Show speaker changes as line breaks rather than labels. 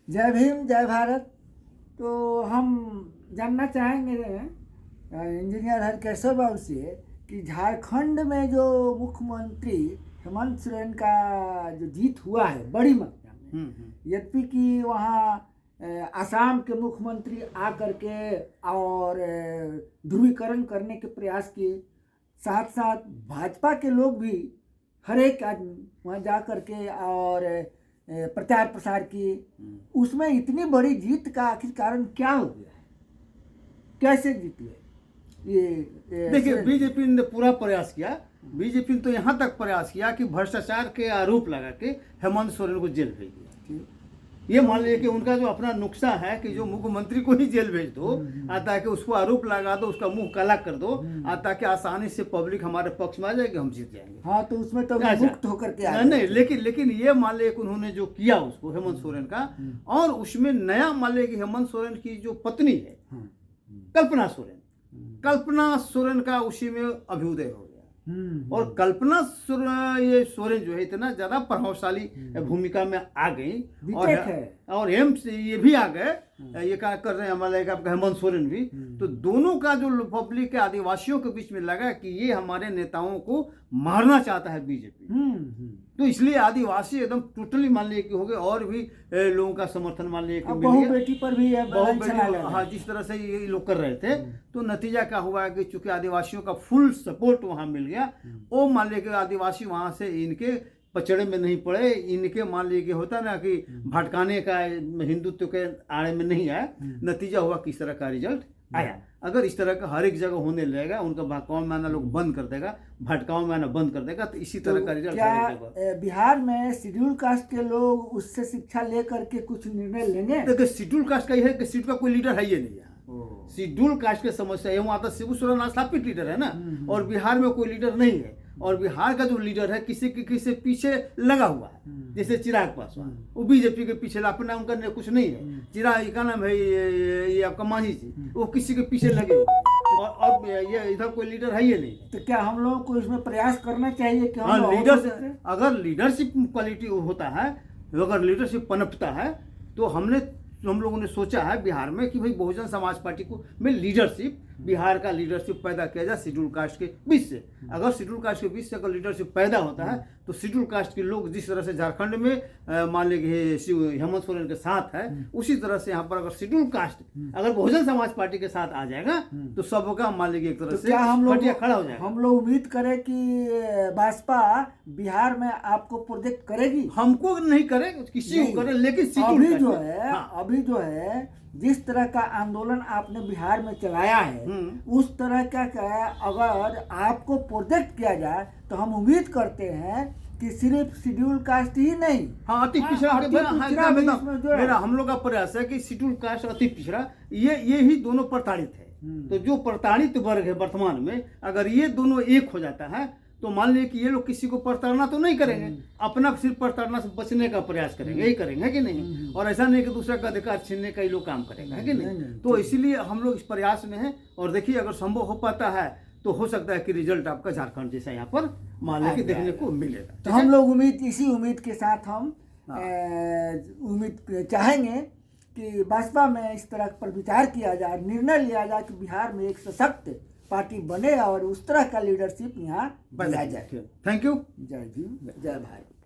जय भीम, जय भारत। तो हम जानना चाहेंगे इंजीनियर हरकेश्वर बाबू से कि झारखंड में जो मुख्यमंत्री हेमंत सोरेन का जो जीत हुआ है बड़ी मात्रा में, यद्यपि कि वहाँ आसाम के मुख्यमंत्री आकर के और ध्रुवीकरण करने के प्रयास किए, साथ साथ भाजपा के लोग भी हर एक आदमी वहाँ जा कर के और प्रचार प्रसार किए। उसमें इतनी बड़ी जीत का आखिर कारण क्या हो गया है, कैसे जीत गए ये?
देखिए, बीजेपी ने पूरा प्रयास किया। बीजेपी ने तो यहाँ तक प्रयास किया कि भ्रष्टाचार के आरोप लगा के हेमंत सोरेन को जेल भेज दिया। ये मान लीजिए कि उनका जो अपना नुक्सा है कि जो मुख्यमंत्री को ही जेल भेज दो, ताकि उसको आरोप लगा दो, उसका मुंह काला कर दो, ताकि आसानी से पब्लिक हमारे पक्ष में आ जाएगी, हम जीत जाएंगे।
हाँ, तो उसमें तो मुक्त होकर के आ
नहीं, लेकिन ये मान लीजिए कि उन्होंने जो किया उसको हेमंत सोरेन का, और उसमें नया मान लीजिए कि हेमंत सोरेन की जो पत्नी है कल्पना सोरेन का उसी में अभ्युदय हो गया। और कल्पना सोरेन जो है इतना ज्यादा प्रभावशाली भूमिका में आ गई, और एम्स ये भी आ गए, ये क्या कर रहे हैं हमारे हेमंत सोरेन भी। तो दोनों का जो पब्लिक के आदिवासियों के बीच में लगा कि ये हमारे नेताओं को मारना चाहता है बीजेपी, तो इसलिए आदिवासी एकदम टोटली मान लीजिए कि हो गए, और भी लोगों का समर्थन मान लीजिए कि मिल गया।
बेटी पर भी
हाँ, जिस तरह से ये लोग कर रहे थे, तो नतीजा क्या हुआ कि चूंकि आदिवासियों का फुल सपोर्ट वहां मिल गया, वो मान लीजिए कि आदिवासी वहां से इनके पचड़े में नहीं पड़े, इनके मान लीजिए कि होता ना कि भटकाने का हिंदुत्व के आड़े में नहीं आया। नतीजा हुआ किस तरह का रिजल्ट आया। अगर इस तरह का हर एक जगह होने लगेगा, उनका भटकाव में आना लोग बंद कर देगा, भटकाव में आना बंद कर देगा, तो इसी तरह का रिजल्ट
क्या बिहार में शेड्यूल कास्ट के लोग उससे शिक्षा लेकर के कुछ निर्णय लेंगे?
देखिए, शेड्यूल कास्ट का ये है कि शेड्यूल का कोई लीडर है ये नहीं है। शेड्यूल कास्ट की समस्या है, वहाँ तो शिबू सोरेन स्थापित लीडर है ना, और बिहार में कोई लीडर नहीं है। और बिहार का जो लीडर है किसी के पीछे लगा हुआ है, जैसे चिराग पासवान, वो बीजेपी के पीछे अपना उनका कुछ नहीं है। चिराग का नाम है ये आपका मांझी जी, वो किसी के पीछे लगे हुए, और ये इधर कोई लीडर है ये नहीं।
तो क्या हम लोगों को इसमें प्रयास करना चाहिए कि
अगर लीडरशिप क्वालिटी होता है, अगर लीडरशिप पनपता है, तो हम लोगों ने सोचा है बिहार में कि भाई बहुजन समाज पार्टी को में लीडरशिप, बिहार का लीडरशिप पैदा किया जाए शेड्यूल कास्ट के बीच से। अगर शेड्यूल कास्ट के बीच से अगर लीडरशिप पैदा होता है, तो शेड्यूल कास्ट के लोग जिस तरह से झारखंड में मान लीजिए हेमंत सोरेन के साथ है, उसी तरह से यहाँ पर अगर शेड्यूल कास्ट अगर बहुजन समाज पार्टी के साथ आ जाएगा, तो सबका मान लीजिए एक तरह से खड़ा हो जाएगा।
हम लोग उम्मीद करें कि भाजपा बिहार में आपको प्रोजेक्ट करेगी?
हमको नहीं करे, किसी को करे, लेकिन
अभी जो है जिस तरह का आंदोलन आपने बिहार में चलाया है, उस तरह का अगर आपको प्रोजेक्ट किया जाए, तो हम उम्मीद करते हैं कि सिर्फ शेड्यूल कास्ट ही नहीं,
हाँ, अति पिछड़ा मेरा हम लोग का प्रयास है कि शेड्यूल कास्ट, अति पिछड़ा, ये ही दोनों प्रताड़ित है। तो जो प्रताड़ित वर्ग है वर्तमान में, अगर ये दोनों एक हो जाता है, तो मान लीजिए कि ये लोग किसी को प्रताड़ना तो नहीं करेंगे, अपना सिर्फ प्रताड़ना से बचने का प्रयास करेंगे, यही करेंगे, है कि नहीं? और ऐसा नहीं कि दूसरा का अधिकार छीनने का ही लोग काम करेंगे, है कि नहीं? तो इसीलिए हम लोग इस प्रयास में हैं, और देखिए अगर संभव हो पाता है तो हो सकता है कि रिजल्ट आपका झारखंड जैसा यहाँ पर मान लीजिए देखने को मिलेगा।
तो हम लोग इसी उम्मीद के साथ हम उम्मीद चाहेंगे कि भाजपा में इस तरह पर विचार किया जाए, निर्णय लिया जाए कि बिहार में एक सशक्त पार्टी बने और उस तरह का लीडरशिप यहाँ बनाया जाए।
Thank you.
जय भीम, जय भारत।